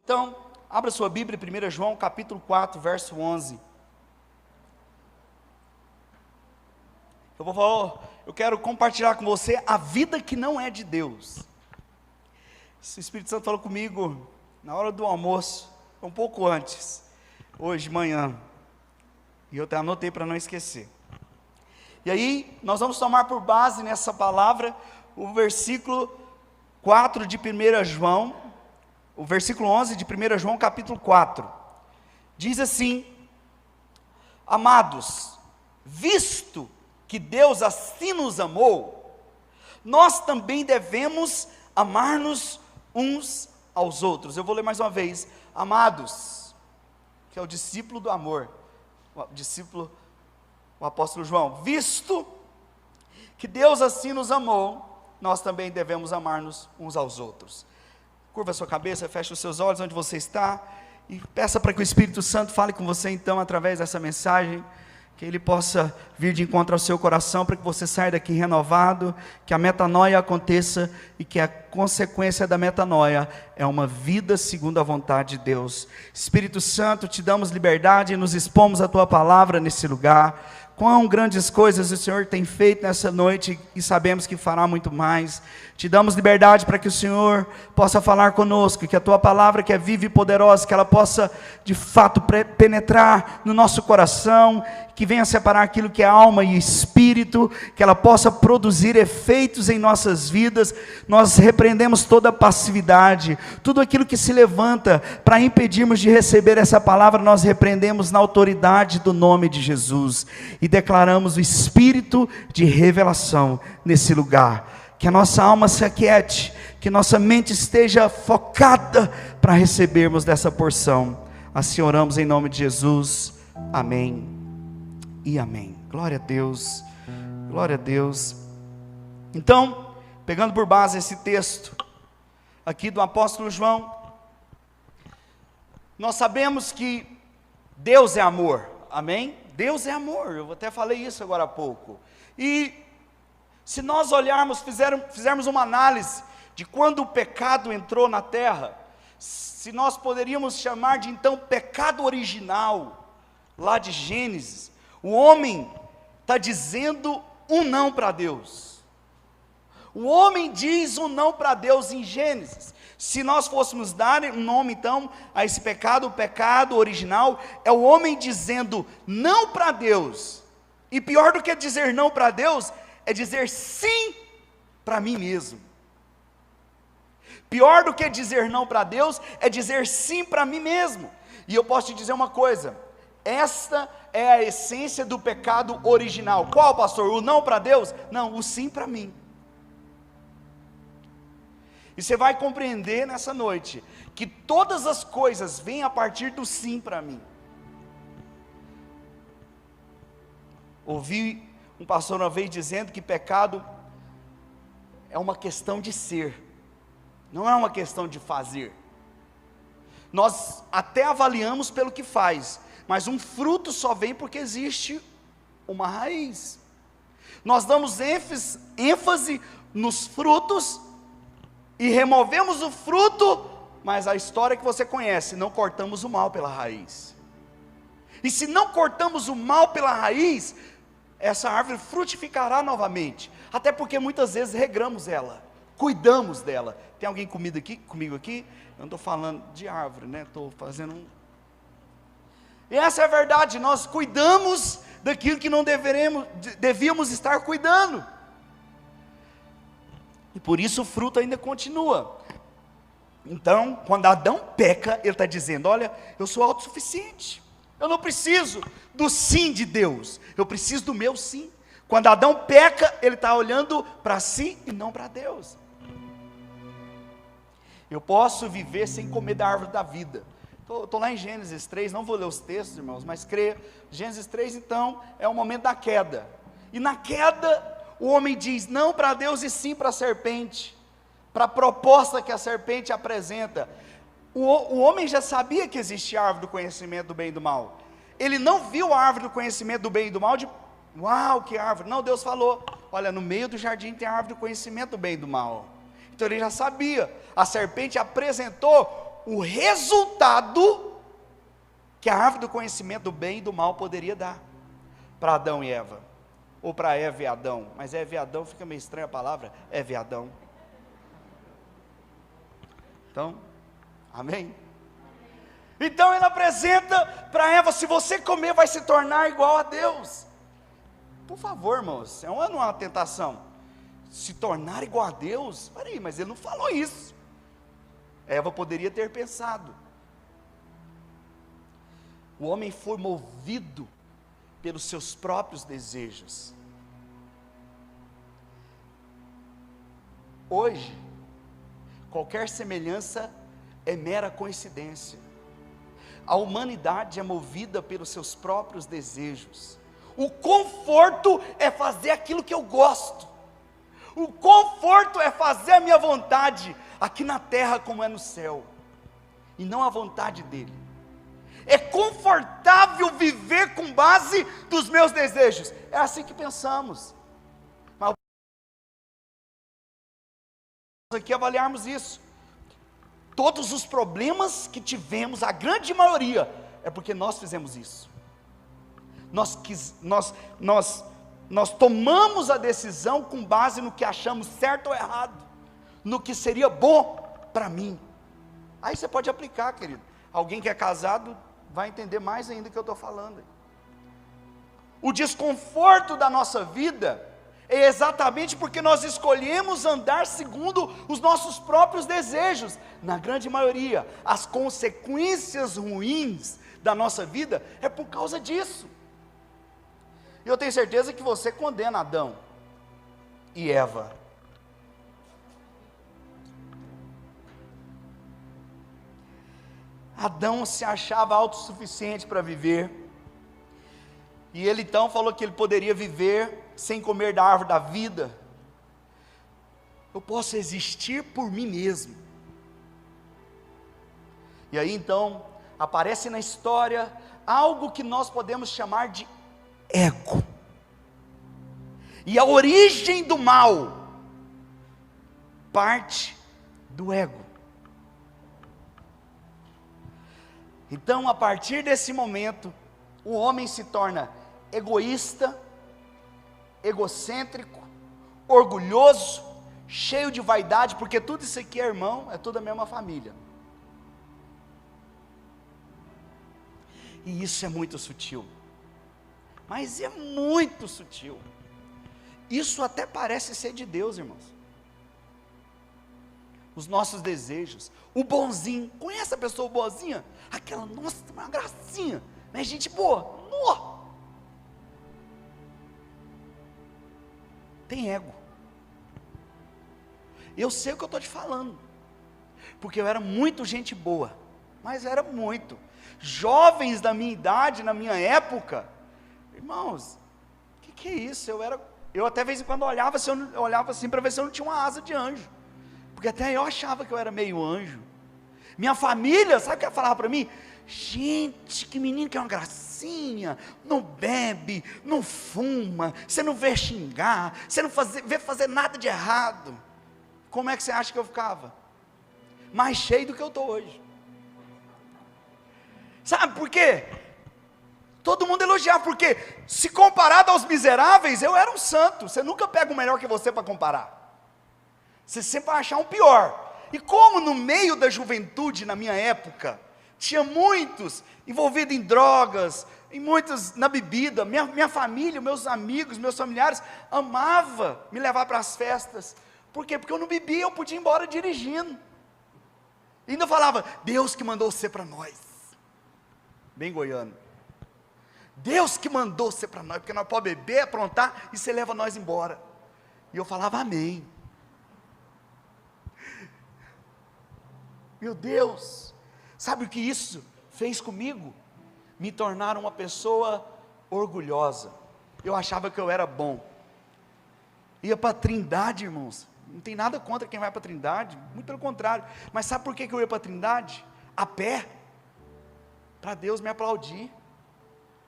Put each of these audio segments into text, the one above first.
Então, abra sua Bíblia, 1 João, capítulo 4, verso 11. Eu quero compartilhar com você a vida que não é de Deus. O Espírito Santo falou comigo na hora do almoço, um pouco antes, hoje de manhã, e eu até anotei para não esquecer. E aí, nós vamos tomar por base nessa palavra, o versículo 4 de 1 João, o versículo 11 de 1 João, capítulo 4, diz assim: amados, visto que Deus assim nos amou, nós também devemos amar-nos uns aos outros. Eu vou ler mais uma vez: amados, que é o discípulo do amor, o apóstolo João, visto que Deus assim nos amou, nós também devemos amar-nos uns aos outros. Curva a sua cabeça, feche os seus olhos onde você está, e peça para que o Espírito Santo fale com você então, através dessa mensagem, que Ele possa vir de encontro ao seu coração, para que você saia daqui renovado, que a metanoia aconteça, e que a consequência da metanoia é uma vida segundo a vontade de Deus. Espírito Santo, te damos liberdade e nos expomos a Tua palavra nesse lugar. Quão grandes coisas o Senhor tem feito nessa noite, e sabemos que fará muito mais. Te damos liberdade para que o Senhor possa falar conosco, que a Tua palavra, que é viva e poderosa, que ela possa de fato penetrar no nosso coração, que venha separar aquilo que é alma e espírito, que ela possa produzir efeitos em nossas vidas. Nós repreendemos toda passividade, tudo aquilo que se levanta para impedirmos de receber essa palavra, nós repreendemos na autoridade do nome de Jesus, e declaramos o espírito de revelação nesse lugar. Que a nossa alma se aquiete, que nossa mente esteja focada para recebermos dessa porção. Assim oramos em nome de Jesus, amém e amém. Glória a Deus, glória a Deus. Então, pegando por base esse texto aqui do apóstolo João, nós sabemos que Deus é amor, amém? Deus é amor, eu até falei isso agora há pouco. E se nós olharmos, fizermos uma análise de quando o pecado entrou na terra, se nós poderíamos chamar de então pecado original, lá de Gênesis, o homem está dizendo um não para Deus. O homem diz um não para Deus em Gênesis. Se nós fôssemos dar um nome então a esse pecado, o pecado original é o homem dizendo não para Deus. E pior do que dizer não para Deus, é dizer sim para mim mesmo. Pior do que dizer não para Deus, é dizer sim para mim mesmo. E eu posso te dizer uma coisa, esta é a essência do pecado original. Qual, pastor? O não para Deus? Não, o sim para mim. E você vai compreender nessa noite, que todas as coisas vêm a partir do sim para mim. Ouvi um pastor uma vez dizendo que pecado é uma questão de ser, não é uma questão de fazer. Nós até avaliamos pelo que faz, mas um fruto só vem porque existe uma raiz. Nós damos ênfase nos frutos e removemos o fruto, mas a história que você conhece, não cortamos o mal pela raiz. E se não cortamos o mal pela raiz, essa árvore frutificará novamente, até porque muitas vezes regramos ela, cuidamos dela. Tem alguém comigo aqui? Eu não estou falando de árvore, né? Estou fazendo E essa é a verdade, nós cuidamos daquilo que não devíamos estar cuidando. E por isso o fruto ainda continua. Então, quando Adão peca, ele está dizendo: olha, eu sou autossuficiente, eu não preciso do sim de Deus, eu preciso do meu sim. Quando Adão peca, ele está olhando para si e não para Deus. Eu posso viver sem comer da árvore da vida. Estou lá em Gênesis 3, não vou ler os textos, irmãos, mas creia. Gênesis 3 então, é o momento da queda. E na queda, o homem diz não para Deus e sim para a serpente, para a proposta que a serpente apresenta. O homem já sabia que existia a árvore do conhecimento do bem e do mal. Ele não viu a árvore do conhecimento do bem e do mal de, uau, que árvore. Não, Deus falou, olha, no meio do jardim tem a árvore do conhecimento do bem e do mal. Então ele já sabia. A serpente apresentou o resultado que a árvore do conhecimento do bem e do mal poderia dar para Adão e Eva, ou para Eva e Adão, mas Eva e Adão fica meio estranha a palavra, Eva e Adão. Então, amém? Então ele apresenta para Eva: se você comer vai se tornar igual a Deus. Por favor, irmãos, é uma tentação, se tornar igual a Deus? Peraí, mas ele não falou isso. Eva poderia ter pensado. O homem foi movido pelos seus próprios desejos. Hoje, qualquer semelhança é mera coincidência. A humanidade é movida pelos seus próprios desejos. O conforto é fazer aquilo que eu gosto. O conforto é fazer a minha vontade, aqui na terra como é no céu, e não a vontade dele. É confortável viver com base dos meus desejos. É assim que pensamos. Mas aqui avaliarmos isso. Todos os problemas que tivemos, a grande maioria, é porque nós fizemos isso. Nós tomamos a decisão com base no que achamos certo ou errado, no que seria bom para mim. Aí você pode aplicar, querido. Alguém que é casado vai entender mais ainda o que eu estou falando. O desconforto da nossa vida é exatamente porque nós escolhemos andar segundo os nossos próprios desejos. Na grande maioria, as consequências ruins da nossa vida é por causa disso. E eu tenho certeza que você condena Adão e Eva. Adão se achava autossuficiente para viver, e ele então falou que ele poderia viver sem comer da árvore da vida. Eu posso existir por mim mesmo. E aí então aparece na história algo que nós podemos chamar de ego. E a origem do mal parte do ego. Então, a partir desse momento, o homem se torna egoísta, egocêntrico, orgulhoso, cheio de vaidade, porque tudo isso aqui é irmão, é tudo a mesma família. E isso é muito sutil, mas é muito sutil. Isso até parece ser de Deus, irmãos. Os nossos desejos, o bonzinho, conhece a pessoa boazinha? Aquela, nossa, uma gracinha, mas gente boa, nó. Tem ego. Eu sei o que eu estou te falando, porque eu era muito gente boa, mas era muito. Jovens da minha idade, na minha época, irmãos, o que é isso? Eu até de vez em quando olhava assim para ver se eu não tinha uma asa de anjo, porque até eu achava que eu era meio anjo. Minha família, sabe o que ela falava para mim? Gente, que menino que é uma gracinha, não bebe, não fuma, você não vê xingar, você não vê fazer nada de errado. Como é que você acha que eu ficava? Mais cheio do que eu estou hoje. Sabe por quê? Todo mundo elogiava, porque se comparado aos miseráveis, eu era um santo. Você nunca pega o melhor que você para comparar. Você sempre vai achar um pior. E como no meio da juventude, na minha época, tinha muitos envolvidos em drogas, e muitos na bebida, minha família, meus amigos, meus familiares, amava me levar para as festas. Por quê? Porque eu não bebia, eu podia ir embora dirigindo. E ainda falava, Deus que mandou você para nós. Bem goiano. Deus que mandou você para nós, porque nós podemos beber, aprontar, e você leva nós embora. E eu falava, amém. Meu Deus, sabe o que isso fez comigo? Me tornar uma pessoa orgulhosa. Eu achava que eu era bom. Ia para a Trindade, irmãos. Não tem nada contra quem vai para a Trindade, muito pelo contrário. Mas sabe por que eu ia para a Trindade? A pé. Para Deus me aplaudir.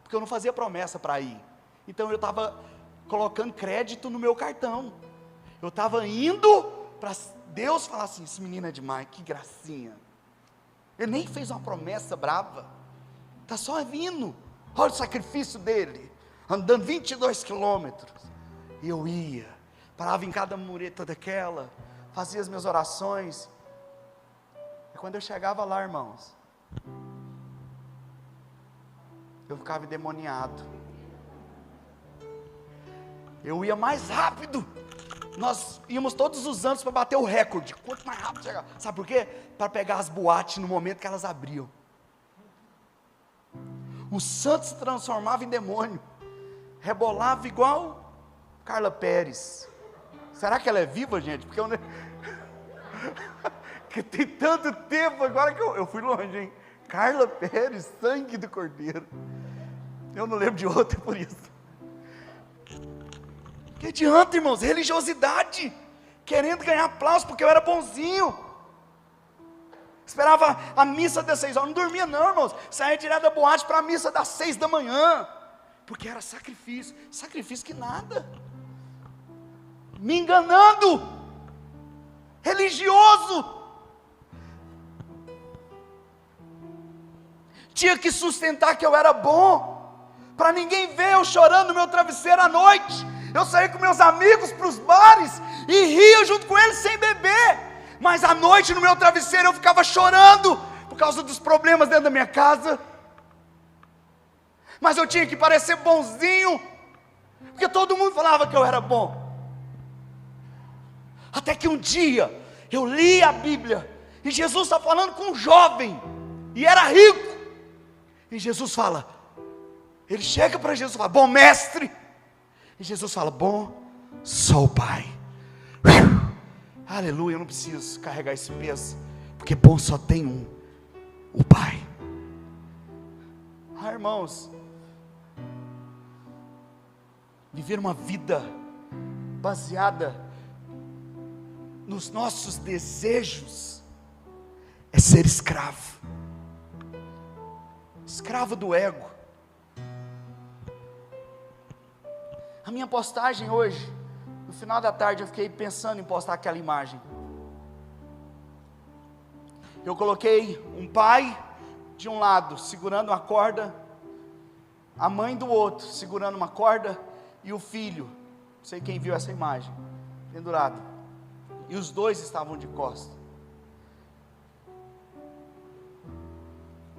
Porque eu não fazia promessa para ir. Então eu estava colocando crédito no meu cartão. Eu estava indo para Deus falar assim, esse menino é demais, que gracinha. Ele nem fez uma promessa brava. Está só vindo. Olha o sacrifício dele. Andando 22 quilômetros. E eu ia. Parava em cada mureta daquela. Fazia as minhas orações. E quando eu chegava lá, irmãos, eu ficava endemoniado. Eu ia mais rápido. Nós íamos todos os anos para bater o recorde. Quanto mais rápido chegar. Sabe por quê? Para pegar as boates no momento que elas abriam. O santo se transformava em demônio. Rebolava igual Carla Pérez. Será que ela é viva, gente? Porque eu que tem tanto tempo agora que eu fui longe, hein? Carla Pérez, sangue do Cordeiro. Eu não lembro de outra por isso. Que adianta, irmãos? Religiosidade, querendo ganhar aplauso porque eu era bonzinho. Esperava a missa das 6 horas, não dormia não, irmãos. Saía direto da boate para a missa das 6 da manhã, porque era sacrifício que nada. Me enganando, religioso. Tinha que sustentar que eu era bom, para ninguém ver eu chorando no meu travesseiro à noite. Eu saía com meus amigos para os bares e ria junto com eles sem beber, mas à noite no meu travesseiro eu ficava chorando por causa dos problemas dentro da minha casa. Mas eu tinha que parecer bonzinho, porque todo mundo falava que eu era bom. Até que um dia eu li a Bíblia e Jesus está falando com um jovem e era rico. E Jesus fala, ele chega para Jesus e fala, bom mestre. E Jesus fala, bom sou o Pai. Aleluia, eu não preciso carregar esse peso, porque bom só tem um, o Pai. Irmãos, viver uma vida baseada nos nossos desejos é ser escravo. Escravo do ego. A minha postagem hoje, no final da tarde, eu fiquei pensando em postar aquela imagem. Eu coloquei um pai de um lado, segurando uma corda, a mãe do outro, segurando uma corda, e o filho, não sei quem viu essa imagem, pendurado. E os dois estavam de costas.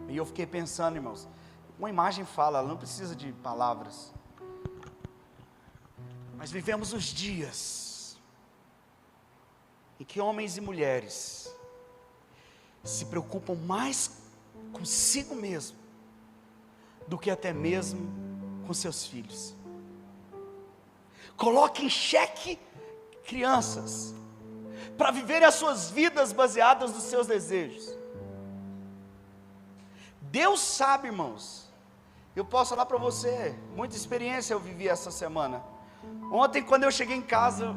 E eu fiquei pensando, irmãos, uma imagem fala, ela não precisa de palavras. Mas vivemos os dias em que homens e mulheres se preocupam mais consigo mesmo do que até mesmo com seus filhos. Coloque em xeque crianças para viverem as suas vidas baseadas nos seus desejos. Deus sabe, irmãos, eu posso falar para você, muita experiência eu vivi essa semana. Ontem, quando eu cheguei em casa,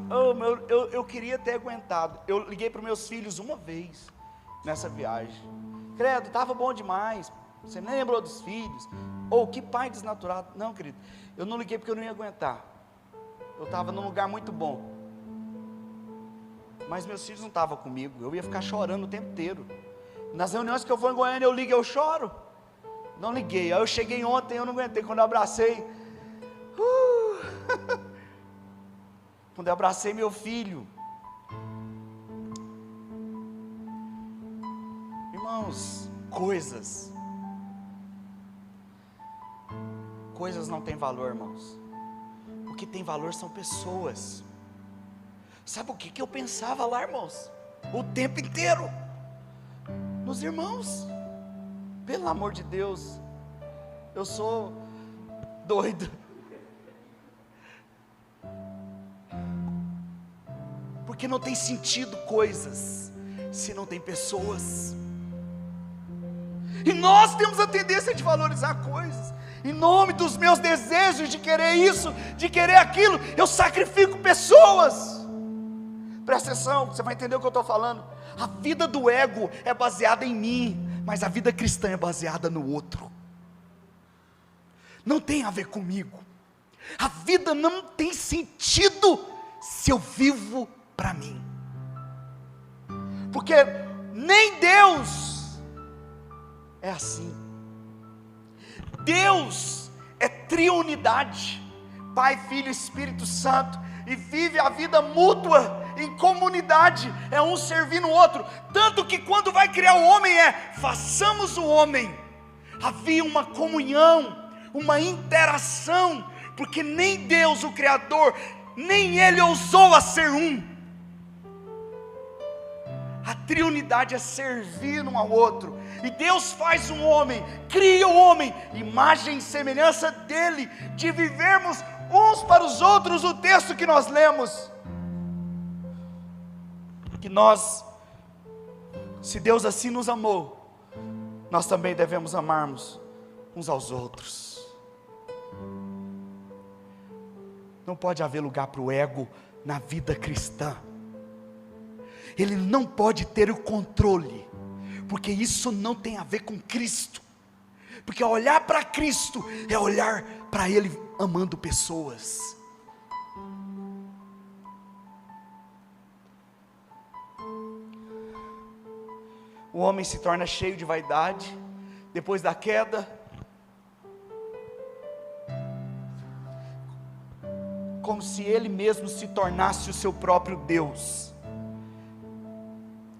eu queria ter aguentado. Eu liguei para os meus filhos uma vez nessa viagem. Credo, estava bom demais. Você nem lembrou dos filhos? Ou que pai desnaturado. Não, querido, eu não liguei porque eu não ia aguentar. Eu estava num lugar muito bom. Mas meus filhos não estavam comigo. Eu ia ficar chorando o tempo inteiro. Nas reuniões que eu vou em Goiânia, eu ligo, eu choro. Não liguei. Aí eu cheguei ontem, eu não aguentei. Quando eu abracei, quando eu abracei meu filho, irmãos, coisas não têm valor, irmãos. O que tem valor são pessoas. Sabe o que eu pensava lá, irmãos? O tempo inteiro nos irmãos. Pelo amor de Deus, eu sou doido. Porque não tem sentido coisas se não tem pessoas. E nós temos a tendência de valorizar coisas. Em nome dos meus desejos de querer isso, de querer aquilo, eu sacrifico pessoas. Presta atenção, você vai entender o que eu estou falando. A vida do ego é baseada em mim, mas a vida cristã é baseada no outro. Não tem a ver comigo. A vida não tem sentido se eu vivo para mim. Porque nem Deus é assim. Deus é triunidade, Pai, Filho e Espírito Santo, e vive a vida mútua, em comunidade, é um servindo o outro, tanto que quando vai criar o homem façamos o homem, havia uma comunhão, uma interação, porque nem Deus, o Criador, nem Ele ousou a ser um. A triunidade é servir um ao outro, e Deus faz um homem, cria o homem, imagem e semelhança dele, de vivermos uns para os outros. O texto que nós lemos, que nós, se Deus assim nos amou, nós também devemos amarmos uns aos outros. Não pode haver lugar para o ego na vida cristã. Ele não pode ter o controle, porque isso não tem a ver com Cristo. Porque olhar para Cristo é olhar para Ele amando pessoas. O homem se torna cheio de vaidade depois da queda, como se ele mesmo se tornasse o seu próprio Deus.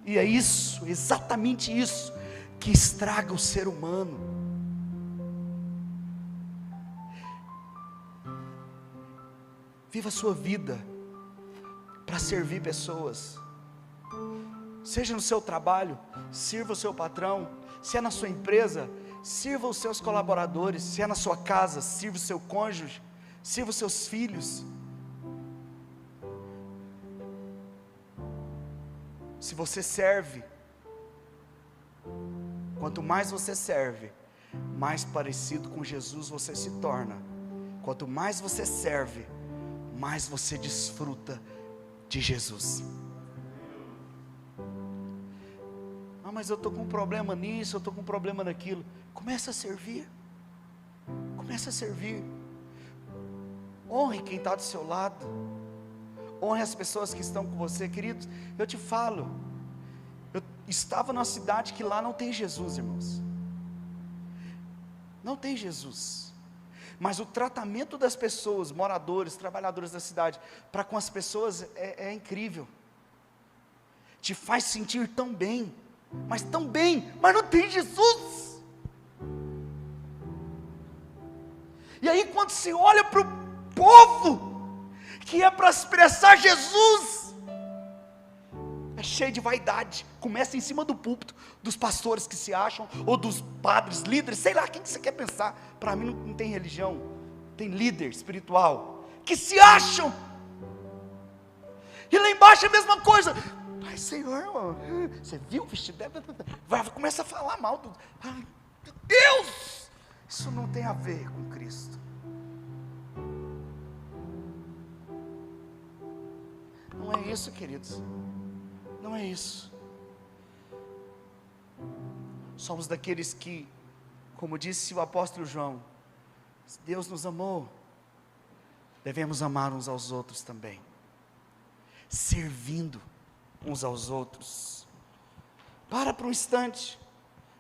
E é isso, exatamente isso, que estraga o ser humano. Viva a sua vida para servir pessoas. Seja no seu trabalho, sirva o seu patrão. Se é na sua empresa, sirva os seus colaboradores. Se é na sua casa, sirva o seu cônjuge, sirva os seus filhos. Se você serve, quanto mais você serve, mais parecido com Jesus você se torna. Quanto mais você serve, mais você desfruta de Jesus. Ah, mas eu estou com um problema nisso, eu estou com um problema naquilo. Começa a servir. Começa a servir. Honre quem está do seu lado. Honre as pessoas que estão com você. Queridos, eu te falo, eu estava numa cidade que lá não tem Jesus, irmãos. Não tem Jesus. Mas o tratamento das pessoas, moradores, trabalhadores da cidade, para com as pessoas é incrível. Te faz sentir tão bem, mas não tem Jesus. E aí quando se olha para o povo, que é para expressar Jesus, é cheio de vaidade, começa em cima do púlpito, dos pastores que se acham, ou dos padres, líderes, sei lá, quem que você quer pensar? Para mim não tem religião, tem líder espiritual, que se acham, e lá embaixo é a mesma coisa. Ai, Senhor, você viu o vestido dela? Começa a falar mal do... Ai, meu Deus, isso não tem a ver com Cristo. Não é isso, queridos, não é isso. Somos daqueles que, como disse o apóstolo João, se Deus nos amou, devemos amar uns aos outros também, servindo uns aos outros. Para um instante,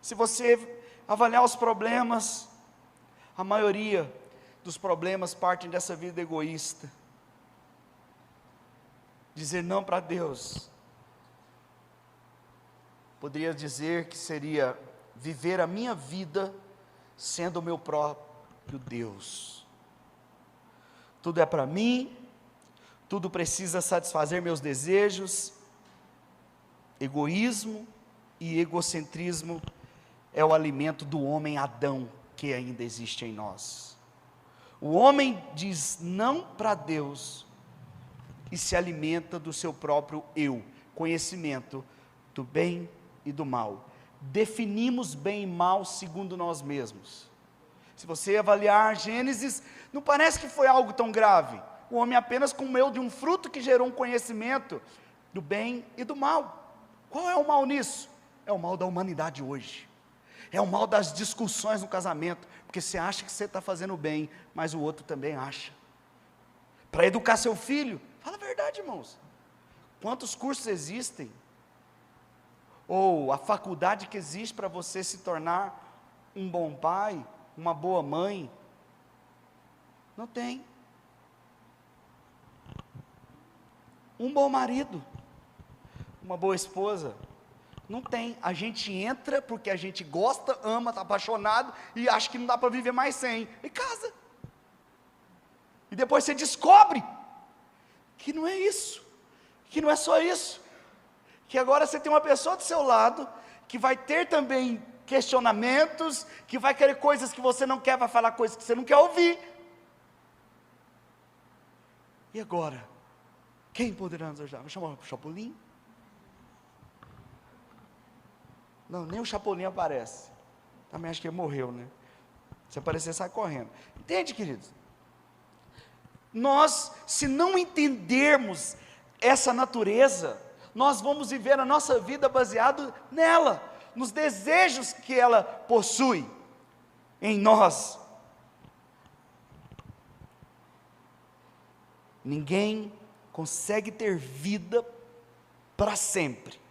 se você avaliar os problemas, a maioria dos problemas partem dessa vida egoísta, dizer não para Deus. Poderia dizer que seria viver a minha vida sendo o meu próprio Deus. Tudo é para mim, tudo precisa satisfazer meus desejos. Egoísmo e egocentrismo é o alimento do homem Adão que ainda existe em nós. O homem diz não para Deus e se alimenta do seu próprio eu, conhecimento do bem e do mal. Definimos bem e mal segundo nós mesmos. Se você avaliar Gênesis, não parece que foi algo tão grave. O homem apenas comeu de um fruto que gerou um conhecimento do bem e do mal. Qual é o mal nisso? É o mal da humanidade hoje. É o mal das discussões no casamento, porque você acha que você está fazendo bem, mas o outro também acha. Para educar seu filho, fala a verdade, irmãos. Quantos cursos existem? Ou a faculdade que existe para você se tornar um bom pai, uma boa mãe? Não tem. Um bom marido, uma boa esposa? Não tem. A gente entra porque a gente gosta, ama, está apaixonado e acha que não dá para viver mais sem, e casa. E depois você descobre que não é isso, que não é só isso, que agora você tem uma pessoa do seu lado, que vai ter também questionamentos, que vai querer coisas que você não quer, vai falar coisas que você não quer ouvir. E agora? Quem poderá nos ajudar? Vou chamar o Chapolin? Não, nem o Chapolin aparece. Também acho que ele morreu, né? Se aparecer, sai correndo. Entende, queridos? Nós, se não entendermos essa natureza, nós vamos viver a nossa vida baseado nela, nos desejos que ela possui em nós. Ninguém consegue ter vida para sempre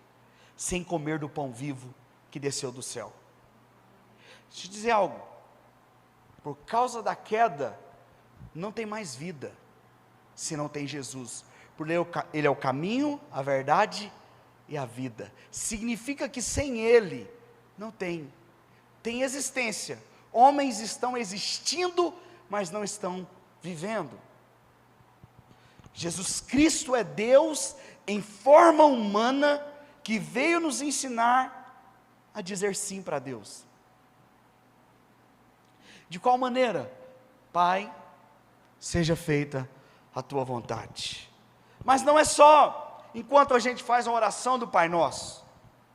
sem comer do pão vivo que desceu do céu. Deixa eu te dizer algo. Por causa da queda, não tem mais vida se não tem Jesus. Porque Ele é o caminho, a verdade e a vida. Significa que sem Ele não tem existência. Homens estão existindo, mas não estão vivendo. Jesus Cristo é Deus em forma humana, que veio nos ensinar a dizer sim para Deus. De qual maneira? Pai, seja feita a tua vontade. Mas não é só enquanto a gente faz a oração do Pai Nosso,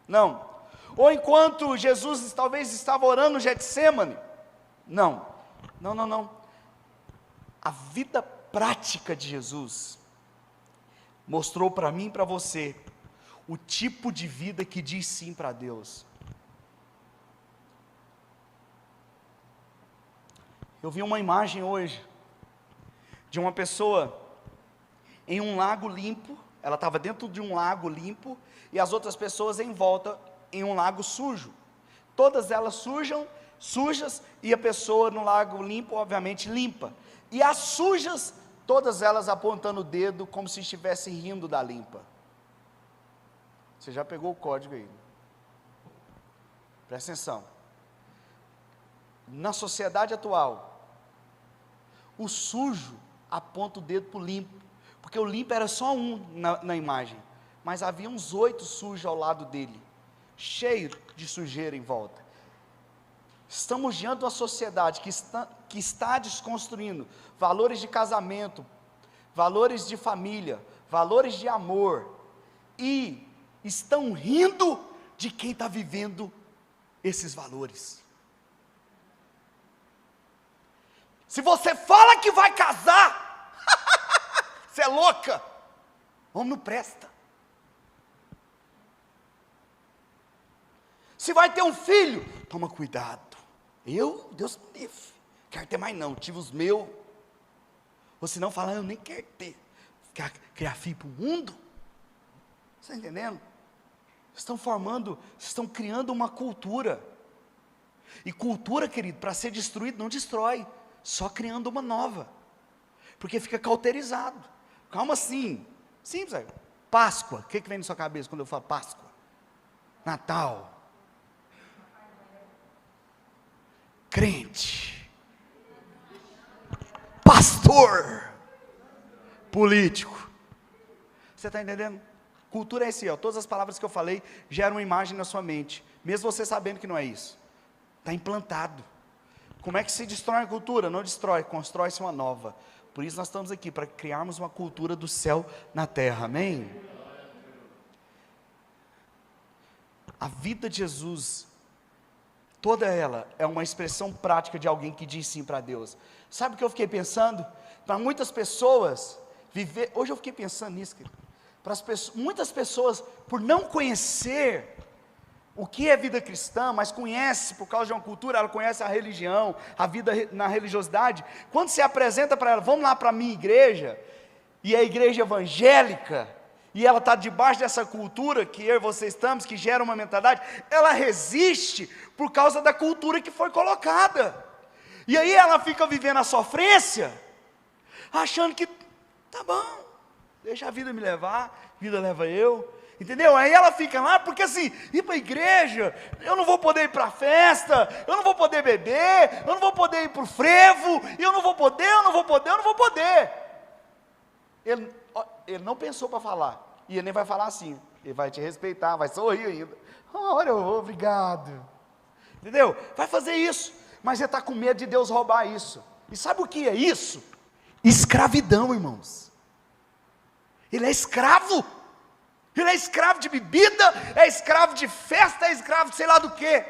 não. Ou enquanto Jesus talvez estava orando no Getsêmani, não. A vida prática de Jesus mostrou para mim e para você o tipo de vida que diz sim para Deus. Eu vi uma imagem hoje de uma pessoa em um lago limpo. Ela estava dentro de um lago limpo e as outras pessoas em volta em um lago sujo. Todas elas sujas, e a pessoa no lago limpo, obviamente, limpa. E as sujas, todas elas apontando o dedo como se estivessem rindo da limpa. Você já pegou o código aí? Presta atenção. Na sociedade atual, o sujo aponta o dedo para o limpo, porque o limpo era só um na imagem, mas havia uns 8 sujos ao lado dele, cheio de sujeira em volta. Estamos diante de uma sociedade que está desconstruindo valores de casamento, valores de família, valores de amor, e estão rindo de quem está vivendo esses valores. Se você fala que vai casar, você é louca, homem não presta. Se vai ter um filho, toma cuidado. Deus me livre, quero ter mais não, tive os meus. Ou se não fala, eu nem quero ter. Quer criar filho para o mundo? Você está entendendo? Estão criando uma cultura. E cultura, querido, para ser destruído, não destrói, só criando uma nova. Porque fica cauterizado. Calma assim. Simples aí. Páscoa, o que vem na sua cabeça quando eu falo Páscoa? Natal. Crente. Pastor. Político. Você está entendendo? Cultura é esse, todas as palavras que eu falei geram uma imagem na sua mente, mesmo você sabendo que não é isso. Está implantado. Como é que se destrói a cultura? Não destrói, constrói-se uma nova. Por isso nós estamos aqui, para criarmos uma cultura do céu na terra, amém? A vida de Jesus, toda ela é uma expressão prática de alguém que diz sim para Deus. Sabe o que eu fiquei pensando? Para muitas pessoas, hoje eu fiquei pensando nisso, querido. Muitas pessoas, por não conhecer o que é vida cristã, mas conhece por causa de uma cultura, ela conhece a religião, a vida na religiosidade, quando se apresenta para ela, vamos lá para a minha igreja, e a igreja evangélica, e ela está debaixo dessa cultura que eu e você estamos, que gera uma mentalidade, ela resiste por causa da cultura que foi colocada. E aí ela fica vivendo a sofrência, achando que, tá bom, deixa a vida me levar, a vida leva eu, entendeu? Aí ela fica lá, porque assim, ir para a igreja, eu não vou poder ir para a festa, eu não vou poder beber, eu não vou poder ir para o frevo, eu não vou poder. Ele não pensou para falar, e ele nem vai falar assim, ele vai te respeitar, vai sorrir ainda, olha, obrigado, entendeu? Vai fazer isso, mas ele está com medo de Deus roubar isso. E sabe o que é isso? Escravidão, irmãos. Ele é escravo de bebida, é escravo de festa, é escravo de sei lá do que,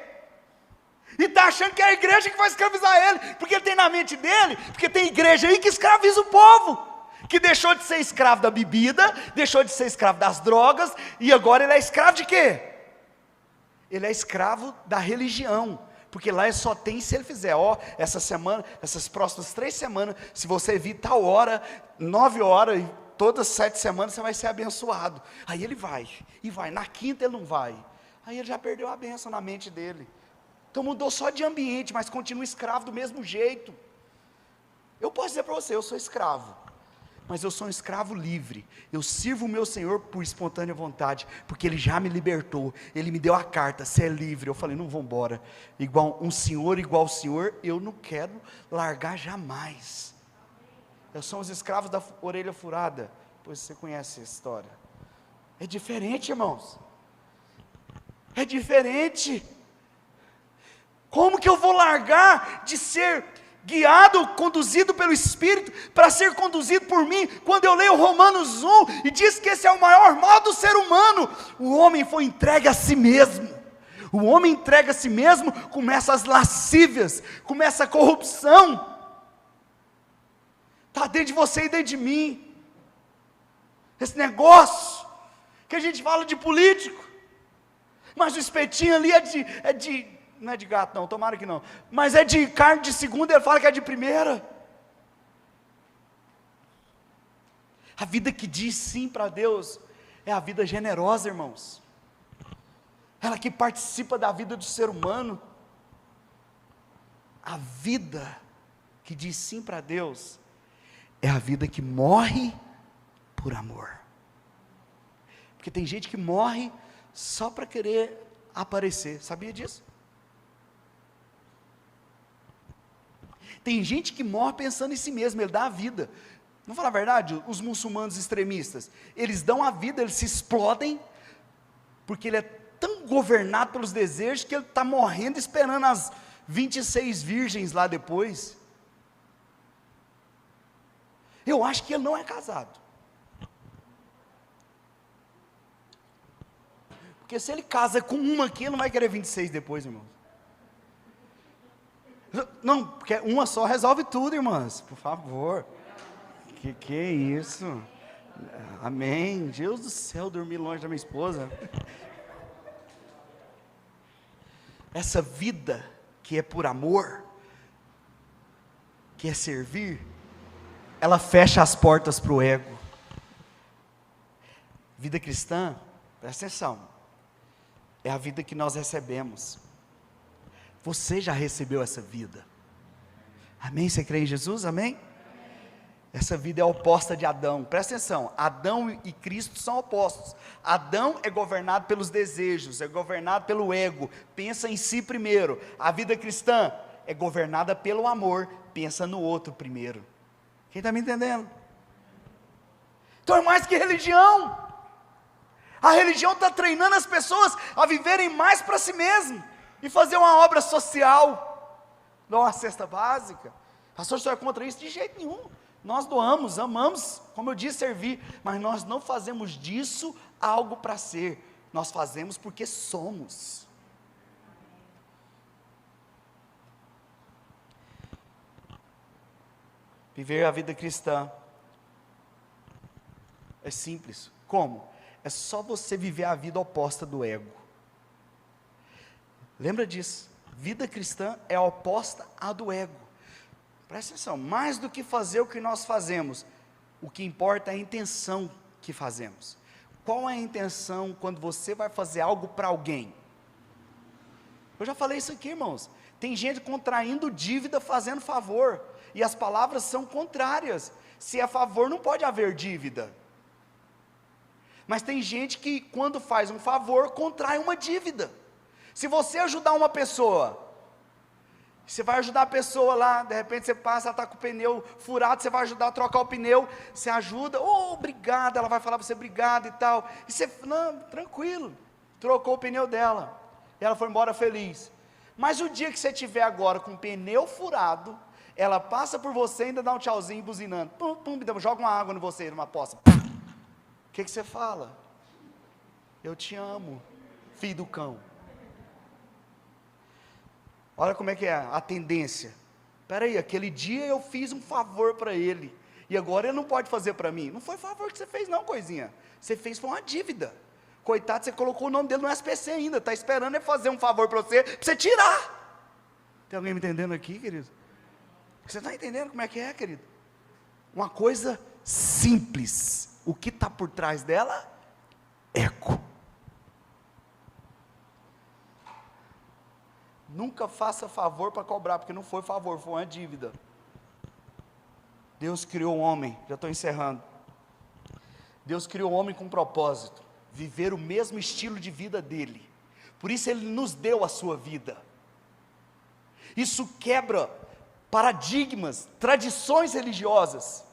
e está achando que é a igreja que vai escravizar ele, porque ele tem na mente dele, porque tem igreja aí que escraviza o povo, que deixou de ser escravo da bebida, deixou de ser escravo das drogas, e agora ele é escravo de quê? Ele é escravo da religião, porque lá só tem se ele fizer, essa semana, essas próximas 3 semanas, se você vir tal hora, 9 horas, e todas 7 semanas você vai ser abençoado. Aí ele vai, na quinta ele não vai, aí ele já perdeu a bênção na mente dele. Então mudou só de ambiente, mas continua escravo do mesmo jeito. Eu posso dizer para você, eu sou escravo, mas eu sou um escravo livre, eu sirvo o meu Senhor por espontânea vontade, porque Ele já me libertou, Ele me deu a carta, você é livre. Eu falei, não vou embora, igual o Senhor, eu não quero largar jamais. Eu sou os escravos da orelha furada, pois você conhece a história. É diferente, irmãos, é diferente. Como que eu vou largar de ser guiado, conduzido pelo Espírito, para ser conduzido por mim, quando eu leio Romanos 1, e diz que esse é o maior mal do ser humano? O homem foi entregue a si mesmo, começa as lascívias, começa a corrupção, está dentro de você e dentro de mim, esse negócio, que a gente fala de político, mas o espetinho ali não é de gato não, tomara que não, mas é de carne de segunda, ele fala que é de primeira. A vida que diz sim para Deus, é a vida generosa, irmãos, ela que participa da vida do ser humano. A vida que diz sim para Deus, é a vida que morre por amor, porque tem gente que morre só para querer aparecer, sabia disso? Tem gente que morre pensando em si mesmo, ele dá a vida. Vamos falar a verdade, os muçulmanos extremistas, eles dão a vida, eles se explodem, porque ele é tão governado pelos desejos, que ele está morrendo esperando as 26 virgens lá depois. Eu acho que ele não é casado, porque se ele casa com uma aqui, ele não vai querer 26 depois, irmão. Não, porque uma só resolve tudo, irmãs, por favor. Que é isso? Amém. Deus do céu, dormir longe da minha esposa. Essa vida que é por amor, que é servir, ela fecha as portas para o ego. Vida cristã, presta atenção, é a vida que nós recebemos. Você já recebeu essa vida, amém? Você crê em Jesus, amém? Essa vida é oposta de Adão, presta atenção, Adão e Cristo são opostos. Adão é governado pelos desejos, é governado pelo ego, pensa em si primeiro. A vida cristã é governada pelo amor, pensa no outro primeiro. Quem está me entendendo? Então é mais que religião. A religião está treinando as pessoas a viverem mais para si mesmo, e fazer uma obra social, dar uma cesta básica. Pastor, o senhor é contra isso? De jeito nenhum. Nós doamos, amamos, como eu disse, servir, mas nós não fazemos disso algo para ser, nós fazemos porque somos. Viver a vida cristã é simples. Como? É só você viver a vida oposta do ego. Lembra disso, vida cristã é oposta à do ego. Presta atenção, mais do que fazer o que nós fazemos, o que importa é a intenção que fazemos. Qual é a intenção quando você vai fazer algo para alguém? Eu já falei isso aqui, irmãos. Tem gente contraindo dívida fazendo favor, e as palavras são contrárias. Se é favor, não pode haver dívida. Mas tem gente que, quando faz um favor, contrai uma dívida. Se você ajudar uma pessoa, você vai ajudar a pessoa lá, de repente você passa, ela está com o pneu furado, você vai ajudar a trocar o pneu, você ajuda, obrigado, ela vai falar para você, obrigado e tal, e você, não, tranquilo, trocou o pneu dela, e ela foi embora feliz. Mas o dia que você tiver agora com o pneu furado, ela passa por você e ainda dá um tchauzinho buzinando, pum, pum, joga uma água em você, numa poça, o que você fala? Eu te amo, filho do cão. Olha como é que é a tendência. Espera aí, aquele dia eu fiz um favor para ele, e agora ele não pode fazer para mim. Não foi favor que você fez não, coisinha. Você fez foi uma dívida. Coitado, você colocou o nome dele no SPC ainda, está esperando ele fazer um favor para você tirar. Tem alguém me entendendo aqui, querido? Você está entendendo como é que é, querido? Uma coisa simples. O que está por trás dela? Eco. Nunca faça favor para cobrar, porque não foi favor, foi uma dívida. Deus criou o homem, já estou encerrando. Deus criou o homem com um propósito, viver o mesmo estilo de vida dele. Por isso ele nos deu a sua vida. Isso quebra paradigmas, tradições religiosas,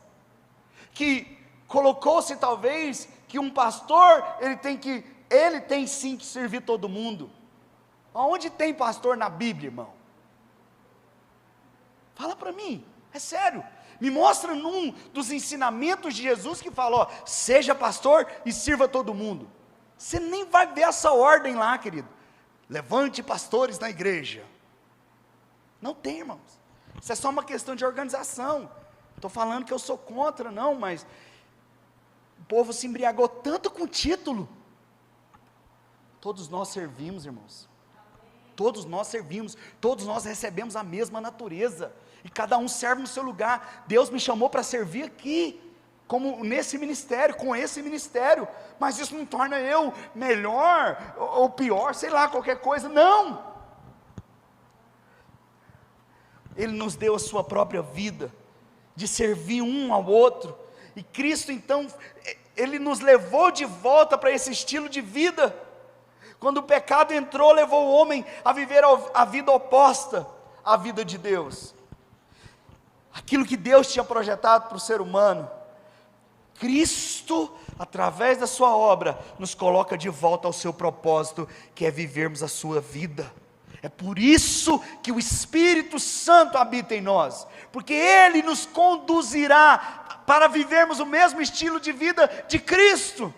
que colocou-se talvez que um pastor, ele tem sim que servir todo mundo. Aonde tem pastor na Bíblia, irmão? Fala para mim, é sério. Me mostra num dos ensinamentos de Jesus que fala, ó, seja pastor e sirva todo mundo. Você nem vai ver essa ordem lá, querido. Levante pastores na igreja. Não tem, irmãos. Isso é só uma questão de organização. Estou falando que eu sou contra, não, mas o povo se embriagou tanto com o título. Todos nós servimos, irmãos. Todos nós servimos, todos nós recebemos a mesma natureza, e cada um serve no seu lugar. Deus me chamou para servir aqui, como nesse ministério, com esse ministério, mas isso não torna eu melhor, ou pior, sei lá, qualquer coisa, não. Ele nos deu a sua própria vida, de servir um ao outro, e Cristo então, Ele nos levou de volta para esse estilo de vida. Quando o pecado entrou, levou o homem a viver a vida oposta à vida de Deus. Aquilo que Deus tinha projetado para o ser humano, Cristo, através da sua obra, nos coloca de volta ao seu propósito, que é vivermos a sua vida. É por isso que o Espírito Santo habita em nós, porque Ele nos conduzirá para vivermos o mesmo estilo de vida de Cristo.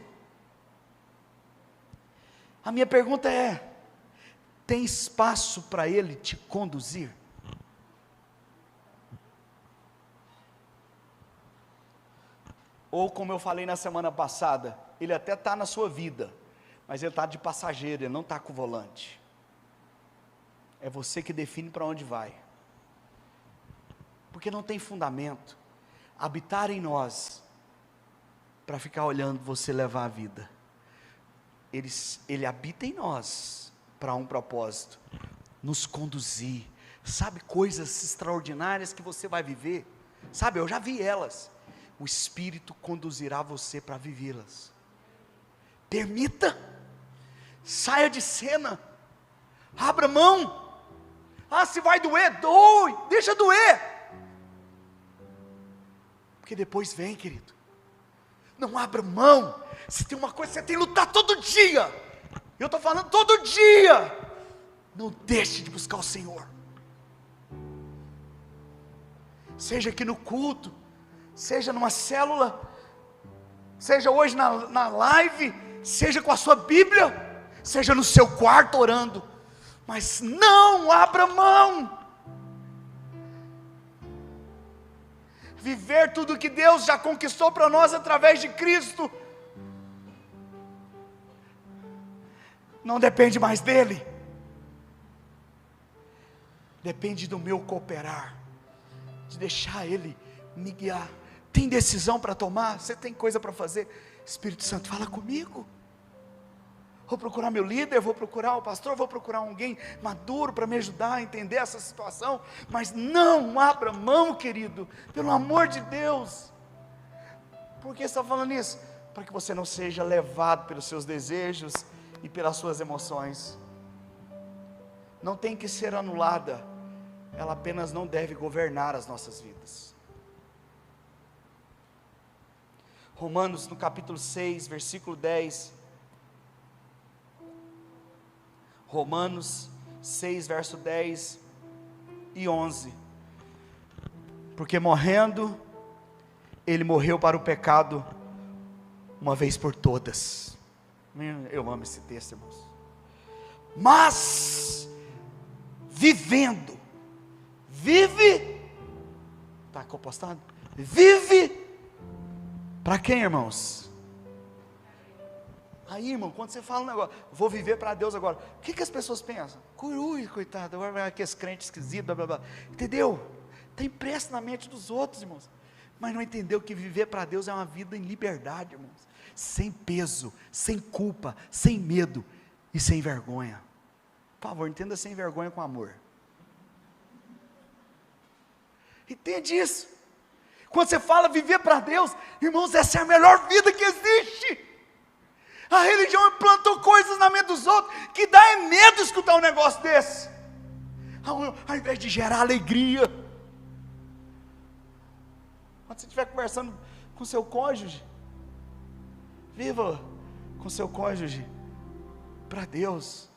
A minha pergunta é, tem espaço para Ele te conduzir? Ou como eu falei na semana passada, Ele até está na sua vida, mas Ele está de passageiro, Ele não está com o volante. É você que define para onde vai. Porque não tem fundamento habitar em nós, para ficar olhando você levar a vida. Ele habita em nós, para um propósito, nos conduzir, sabe, coisas extraordinárias que você vai viver, sabe, eu já vi elas, o Espírito conduzirá você para vivê-las. Permita, saia de cena, abra mão. Se vai doer, doe, deixa doer, porque depois vem, querido. Não abra mão. Se tem uma coisa que você tem que lutar todo dia, eu estou falando todo dia, não deixe de buscar o Senhor. Seja aqui no culto, seja numa célula, seja hoje na live, seja com a sua Bíblia, seja no seu quarto orando, mas não abra mão. Viver tudo que Deus já conquistou para nós através de Cristo, não depende mais dele, depende do meu cooperar, de deixar Ele me guiar. Tem decisão para tomar? Você tem coisa para fazer? Espírito Santo, fala comigo. Vou procurar meu líder, vou procurar o pastor, vou procurar alguém maduro para me ajudar a entender essa situação. Mas não abra mão, querido, pelo amor de Deus. Por que você está falando isso? Para que você não seja levado pelos seus desejos e pelas suas emoções. Não tem que ser anulada, ela apenas não deve governar as nossas vidas. Romanos, no capítulo 6, versículo 10. Romanos 6, verso 10 e 11. Porque morrendo, ele morreu para o pecado, uma vez por todas. Eu amo esse texto, irmãos. Mas, vivendo, vive, está compostado? Vive, para quem, irmãos? Aí, irmão, quando você fala um negócio, vou viver para Deus agora, o que as pessoas pensam? Ui, coitado, agora vai aqueles crentes esquisitos, blá, blá, blá. Entendeu? Está impresso na mente dos outros, irmãos, mas não entendeu que viver para Deus é uma vida em liberdade, irmãos, sem peso, sem culpa, sem medo e sem vergonha. Por favor, entenda sem vergonha com amor. Entende isso? Quando você fala viver para Deus, irmãos, essa é a melhor vida que existe. A religião implantou coisas na mente dos outros que dá medo escutar um negócio desse, ao invés de gerar alegria. Quando você estiver conversando com seu cônjuge, viva com seu cônjuge para Deus,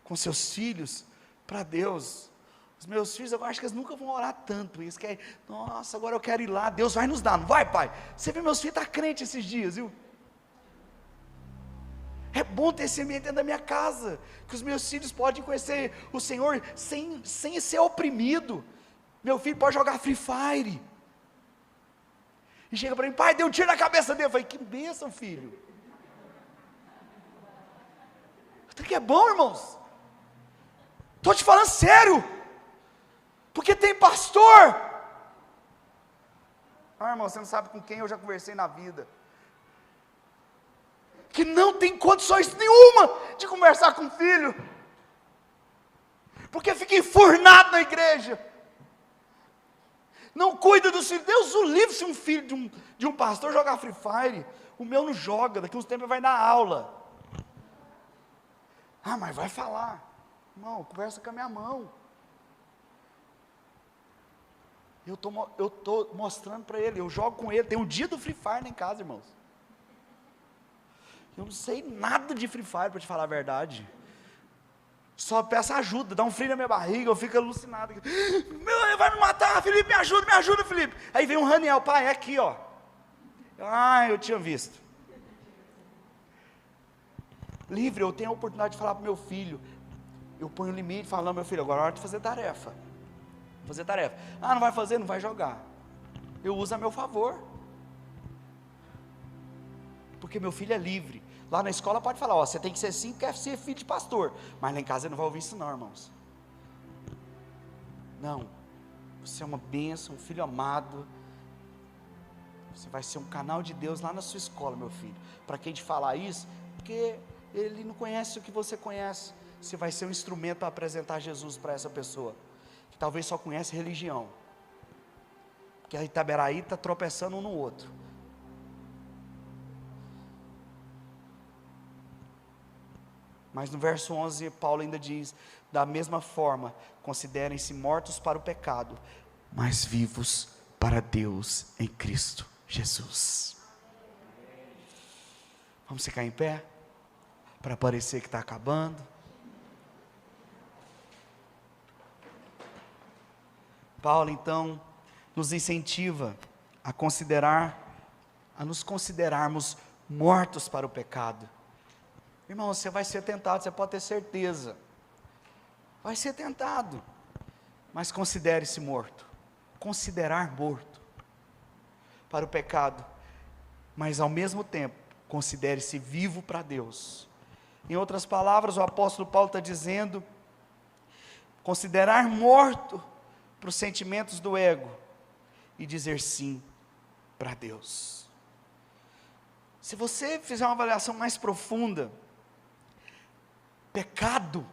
com seus filhos para Deus. Os meus filhos, eu acho que eles nunca vão orar tanto. Eles querem, nossa, agora eu quero ir lá, Deus vai nos dar, não vai, pai? Você vê, meus filhos estão crentes esses dias, viu? É bom ter esse ambiente dentro da minha casa, que os meus filhos podem conhecer o Senhor sem ser oprimido. Meu filho pode jogar Free Fire, e chega para mim, pai, deu um tiro na cabeça dele. Eu falei, que bênção, filho. Isso aqui é bom, irmãos, estou te falando sério, porque tem pastor, irmão, você não sabe com quem eu já conversei na vida, que não tem condições nenhuma de conversar com o filho, porque fica enfurnado na igreja, não cuida dos filhos. Deus o livre se um filho de um pastor jogar Free Fire. O meu não joga, daqui uns tempos ele vai dar aula. Mas vai falar, irmão, conversa com a minha mão. Eu estou mostrando para ele, eu jogo com ele, tem um dia do Free Fire lá em casa, irmãos. Eu não sei nada de Free Fire, para te falar a verdade. Só peço ajuda, dá um frio na minha barriga, eu fico alucinado. Ele vai me matar, Felipe, me ajuda, Felipe. Aí vem um Raniel, pai, é aqui, ó. Eu tinha visto. Livre, eu tenho a oportunidade de falar para o meu filho. Eu ponho um limite, falando, meu filho, agora é hora de fazer tarefa. Fazer tarefa. Não vai fazer, não vai jogar. Eu uso a meu favor. Porque meu filho é livre. Lá na escola pode falar, você tem que ser assim, quer ser filho de pastor. Mas lá em casa ele não vai ouvir isso não, irmãos. Não. Você é uma bênção, um filho amado. Você vai ser um canal de Deus lá na sua escola, meu filho. Para quem te falar isso, porque ele não conhece o que você conhece. Você vai ser um instrumento para apresentar Jesus para essa pessoa, que talvez só conhece religião. Porque a Itaberaí está tropeçando um no outro. Mas no verso 11, Paulo ainda diz, da mesma forma, considerem-se mortos para o pecado, mas vivos para Deus em Cristo Jesus. Vamos ficar em pé? Para parecer que está acabando. Paulo então nos incentiva a nos considerarmos mortos para o pecado. Irmão, você vai ser tentado, você pode ter certeza. Vai ser tentado. Mas considere-se morto. Considerar morto para o pecado. Mas ao mesmo tempo, considere-se vivo para Deus. Em outras palavras, o apóstolo Paulo está dizendo, considerar morto para os sentimentos do ego e dizer sim para Deus. Se você fizer uma avaliação mais profunda, pecado,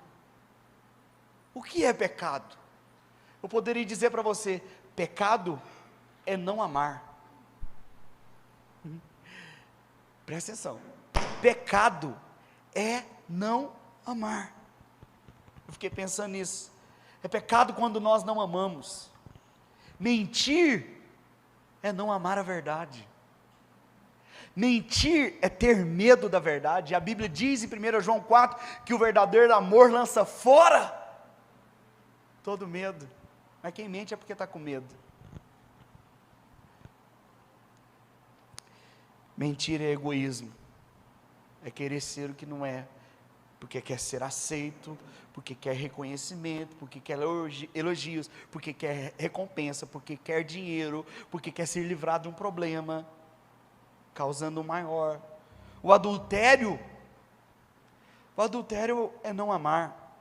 o que é pecado? Eu poderia dizer para você, pecado é não amar. Presta atenção, pecado é não amar. Eu fiquei pensando nisso, é pecado quando nós não amamos. Mentir é não amar a verdade. Mentir é ter medo da verdade. A Bíblia diz em 1 João 4, que o verdadeiro amor lança fora todo medo. Mas quem mente é porque está com medo. Mentir é egoísmo, é querer ser o que não é, porque quer ser aceito, porque quer reconhecimento, porque quer elogios, porque quer recompensa, porque quer dinheiro, porque quer ser livrado de um problema, causando um maior. O adultério é não amar,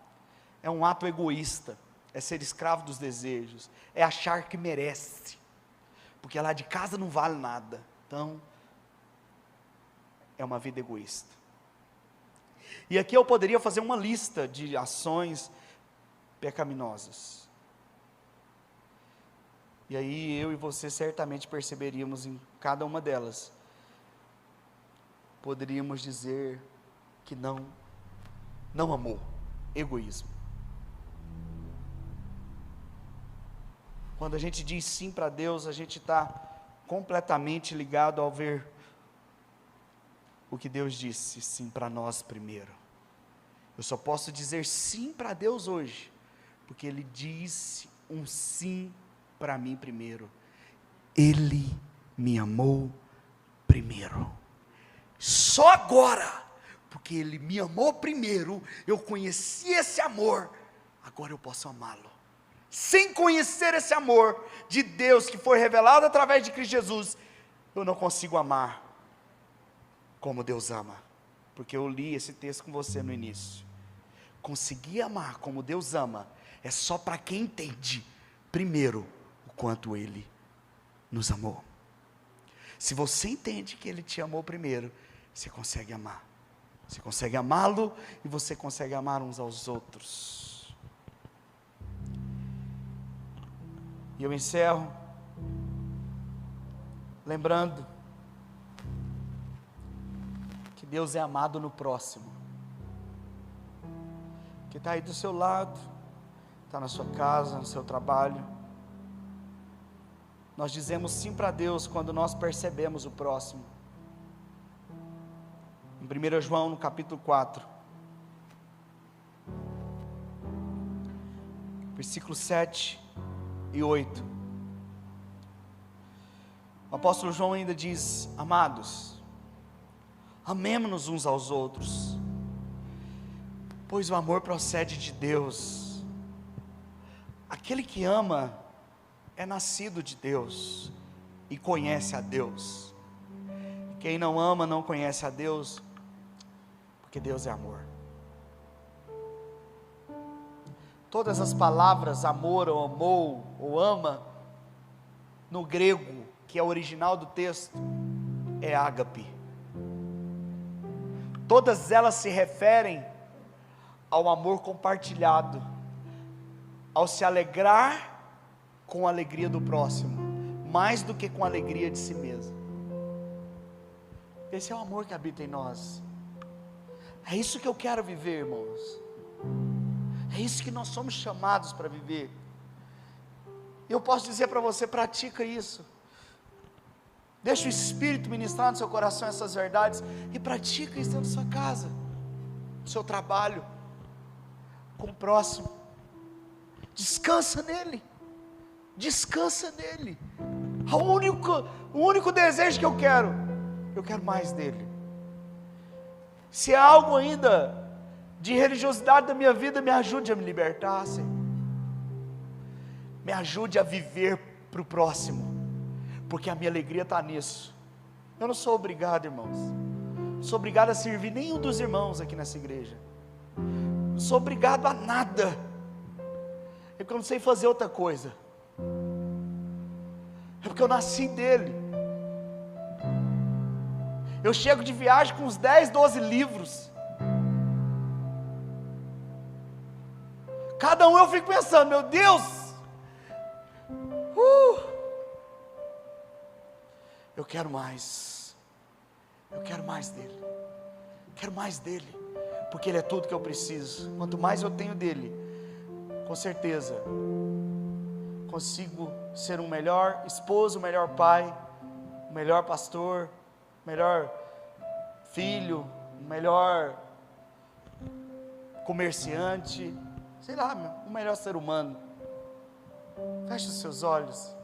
é um ato egoísta, é ser escravo dos desejos, é achar que merece, porque lá de casa não vale nada, então é uma vida egoísta. E aqui eu poderia fazer uma lista de ações pecaminosas, e aí eu e você certamente perceberíamos em cada uma delas, poderíamos dizer que não amou, egoísmo. Quando a gente diz sim para Deus, a gente está completamente ligado ao ver o que Deus disse sim para nós primeiro. Eu só posso dizer sim para Deus hoje, porque Ele disse um sim para mim primeiro. Ele me amou primeiro. Só agora, porque Ele me amou primeiro, eu conheci esse amor, agora eu posso amá-lo. Sem conhecer esse amor de Deus que foi revelado através de Cristo Jesus, eu não consigo amar como Deus ama, porque eu li esse texto com você no início. Conseguir amar como Deus ama, é só para quem entende, primeiro, o quanto Ele nos amou. Se você entende que Ele te amou primeiro, você consegue amar, você consegue amá-lo, e você consegue amar uns aos outros. E eu encerro, lembrando, Deus é amado no próximo, que está aí do seu lado, está na sua casa, no seu trabalho. Nós dizemos sim para Deus quando nós percebemos o próximo. Em 1 João, no capítulo 4, versículos 7 e 8, o apóstolo João ainda diz: amados, amemo-nos uns aos outros, pois o amor procede de Deus. Aquele que ama é nascido de Deus e conhece a Deus. Quem não ama não conhece a Deus, porque Deus é amor. Todas as palavras amor ou amou ou ama, no grego, que é o original do texto, é ágape. Todas elas se referem ao amor compartilhado, ao se alegrar com a alegria do próximo, mais do que com a alegria de si mesmo. Esse é o amor que habita em nós. É isso que eu quero viver, irmãos. É isso que nós somos chamados para viver. Eu posso dizer para você: pratica isso. Deixa o Espírito ministrar no seu coração essas verdades, e pratica isso dentro da sua casa, no seu trabalho, com o próximo. Descansa nele, descansa nele. O único desejo que eu quero mais dele. Se há algo ainda de religiosidade da minha vida, me ajude a me libertar, Senhor. Me ajude a viver para o próximo, porque a minha alegria está nisso. Eu não sou obrigado, irmãos, não sou obrigado a servir nenhum dos irmãos aqui nessa igreja, não sou obrigado a nada, é porque eu não sei fazer outra coisa, é porque eu nasci dele, Eu chego de viagem com uns 10, 12 livros. Cada um eu fico pensando, meu Deus, eu quero mais. Eu quero mais dele. Quero mais dele, porque ele é tudo que eu preciso. Quanto mais eu tenho dele, com certeza consigo ser um melhor esposo, um melhor pai, um melhor pastor, um melhor filho, um melhor comerciante, sei lá, um melhor ser humano. Feche os seus olhos.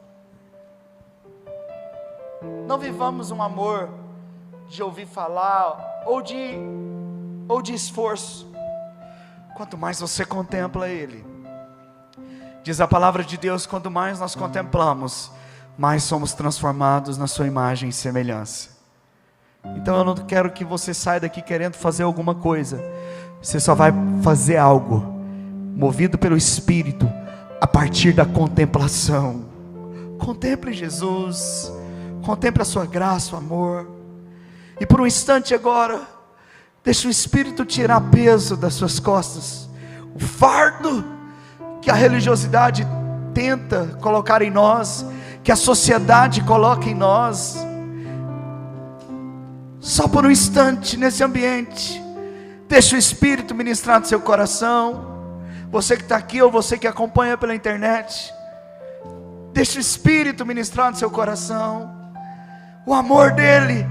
Não vivamos um amor de ouvir falar ou de esforço. Quanto mais você contempla Ele, diz a palavra de Deus, quanto mais nós contemplamos, mais somos transformados na sua imagem e semelhança. Então eu não quero que você saia daqui querendo fazer alguma coisa. Você só vai fazer algo movido pelo Espírito a partir da contemplação. Contemple Jesus, contemple a sua graça, o amor. E por um instante agora, deixa o Espírito tirar peso das suas costas, o fardo que a religiosidade tenta colocar em nós, que a sociedade coloca em nós. Só por um instante nesse ambiente, deixa o Espírito ministrar no seu coração. Você que está aqui ou você que acompanha pela internet, deixa o Espírito ministrar no seu coração, o amor dele.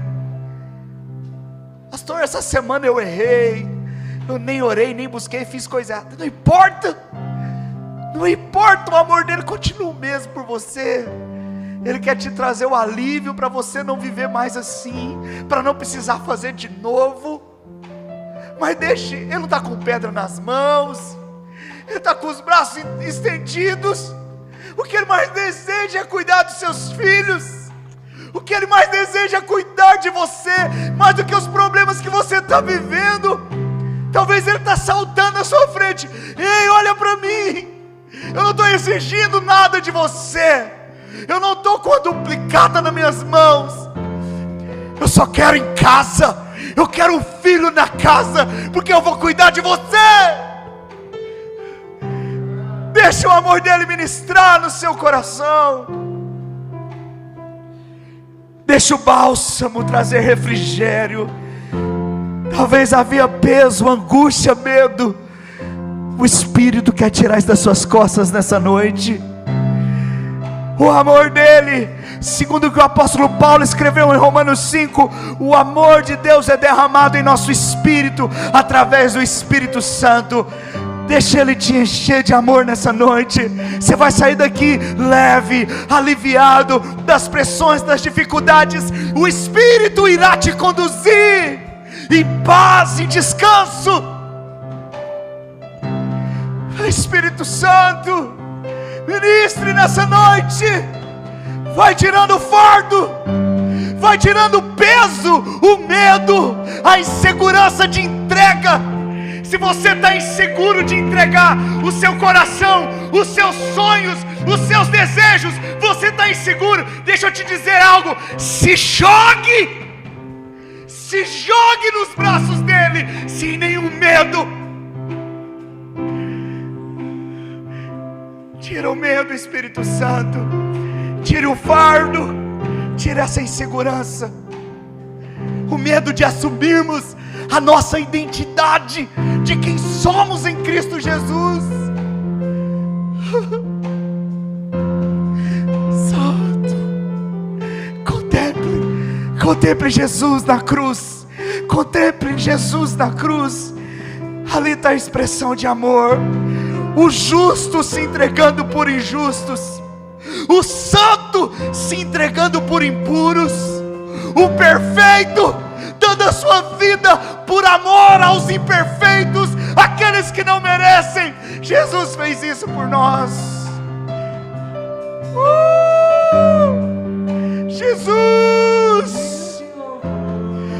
Pastor, essa semana eu errei, eu nem orei, nem busquei, fiz coisa errada. Não importa, não importa, o amor dele continua o mesmo por você. Ele quer te trazer o alívio para você não viver mais assim, para não precisar fazer de novo. Mas deixe, ele não está com pedra nas mãos, ele está com os braços estendidos. O que ele mais deseja é cuidar dos seus filhos. O que ele mais deseja é cuidar de você, mais do que os problemas que você está vivendo. Talvez ele está saltando à sua frente. Ei, olha para mim, eu não estou exigindo nada de você, eu não estou com a duplicata nas minhas mãos. Eu só quero em casa, eu quero um filho na casa, porque eu vou cuidar de você. Deixa o amor dele ministrar no seu coração. Deixa o bálsamo trazer refrigério. Talvez havia peso, angústia, medo. O Espírito quer tirar isso das suas costas nessa noite. O amor dele, segundo o que o apóstolo Paulo escreveu em Romanos 5, o amor de Deus é derramado em nosso espírito, através do Espírito Santo. Deixa ele te encher de amor nessa noite. Você vai sair daqui leve, aliviado das pressões, das dificuldades. O Espírito irá te conduzir em paz, em descanso. Espírito Santo, ministre nessa noite. Vai tirando o fardo, vai tirando o peso, o medo, a insegurança de entrega. Se você está inseguro de entregar o seu coração, os seus sonhos, os seus desejos, você está inseguro, deixa eu te dizer algo: se jogue nos braços dele, sem nenhum medo. Tira o medo, Espírito Santo, tira o fardo, tira essa insegurança, o medo de assumirmos a nossa identidade de quem somos em Cristo Jesus. Santo, contemple Jesus na cruz, contemple Jesus na cruz. Ali está a expressão de amor. O justo se entregando por injustos, o santo se entregando por impuros, o perfeito dando a sua vida por amor aos imperfeitos, aqueles que não merecem. Jesus fez isso por nós. Jesus,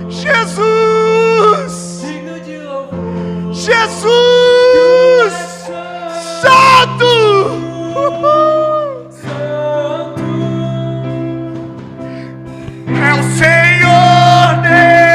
Jesus, Jesus, Santo, é o Senhor Deus.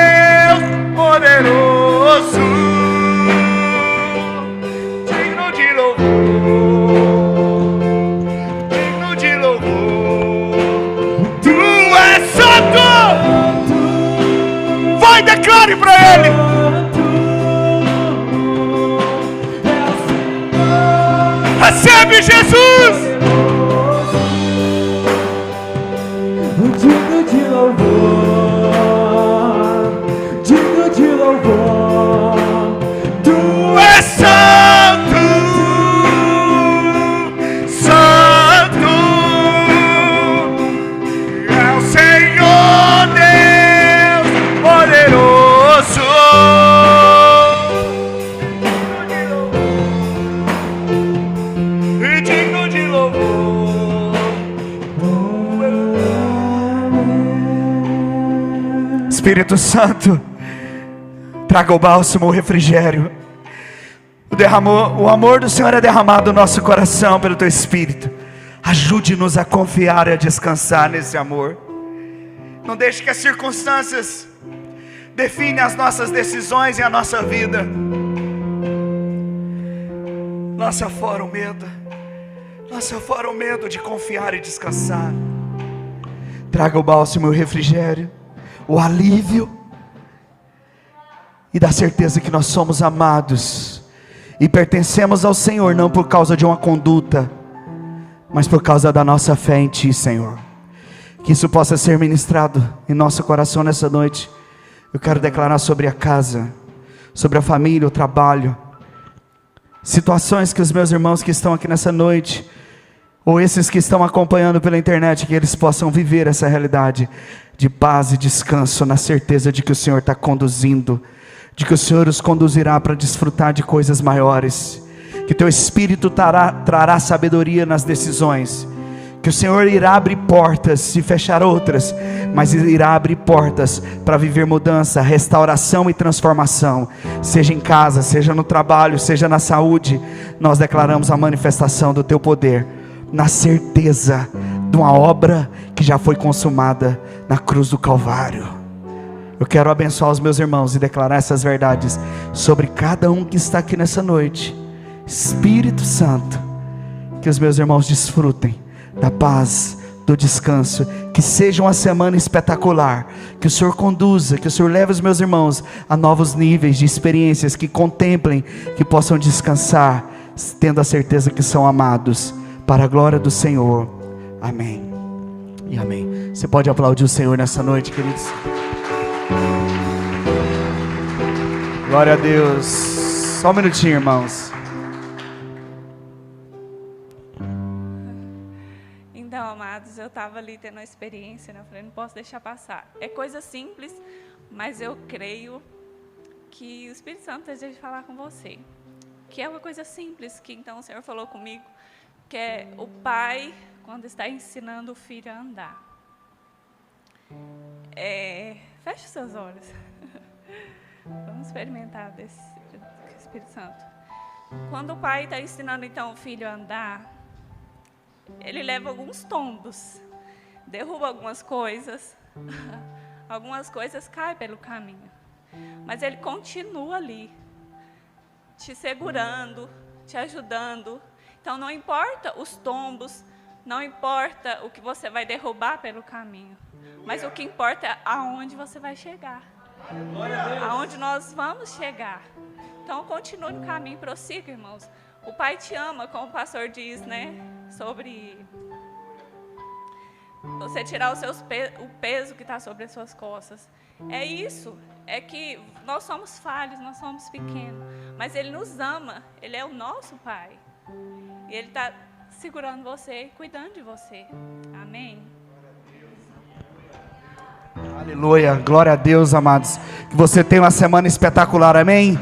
Espírito Santo, traga o bálsamo, o refrigério. O amor do Senhor é derramado no nosso coração pelo Teu Espírito. Ajude-nos a confiar e a descansar nesse amor. Não deixe que as circunstâncias definem as nossas decisões e a nossa vida. Lança fora o medo. Lança fora o medo de confiar e descansar. Traga o bálsamo e o refrigério, o alívio, e da certeza que nós somos amados e pertencemos ao Senhor, não por causa de uma conduta, mas por causa da nossa fé em Ti, Senhor. Que isso possa ser ministrado em nosso coração nessa noite. Eu quero declarar sobre a casa, sobre a família, o trabalho, situações que os meus irmãos que estão aqui nessa noite, ou esses que estão acompanhando pela internet, que eles possam viver essa realidade de paz e descanso, na certeza de que o Senhor está conduzindo, de que o Senhor os conduzirá para desfrutar de coisas maiores, que Teu Espírito trará sabedoria nas decisões, que o Senhor irá abrir portas e fechar outras, mas irá abrir portas para viver mudança, restauração e transformação, seja em casa, seja no trabalho, seja na saúde. Nós declaramos a manifestação do Teu poder, na certeza de uma obra que já foi consumada na cruz do Calvário. Eu quero abençoar os meus irmãos e declarar essas verdades sobre cada um que está aqui nessa noite. Espírito Santo, que os meus irmãos desfrutem da paz, do descanso, que seja uma semana espetacular, que o Senhor conduza, que o Senhor leve os meus irmãos a novos níveis de experiências, que contemplem, que possam descansar, tendo a certeza que são amados, para a glória do Senhor. Amém e amém. Você pode aplaudir o Senhor nessa noite, queridos? Glória a Deus. Só um minutinho, irmãos. Então, amados, eu estava ali tendo uma experiência, né? Eu falei, não posso deixar passar. É coisa simples, mas eu creio que o Espírito Santo deseja falar com você. Que é uma coisa simples, que então o Senhor falou comigo, que é o pai quando está ensinando o filho a andar. Feche os seus olhos. Vamos experimentar desse Espírito Santo. Quando o pai está ensinando então o filho a andar, ele leva alguns tombos, derruba algumas coisas caem pelo caminho, mas ele continua ali, te segurando, te ajudando. Então não importa os tombos, não importa o que você vai derrubar pelo caminho, mas o que importa é aonde você vai chegar, aonde nós vamos chegar. Então continue no caminho, prossiga, irmãos. O Pai te ama, como o pastor diz, né? Sobre você tirar o peso que está sobre as suas costas. É isso, é que nós somos falhos, nós somos pequenos, mas Ele nos ama, Ele é o nosso Pai. E Ele está segurando você e cuidando de você. Amém? Aleluia, glória a Deus, amados. Que você tenha uma semana espetacular, amém?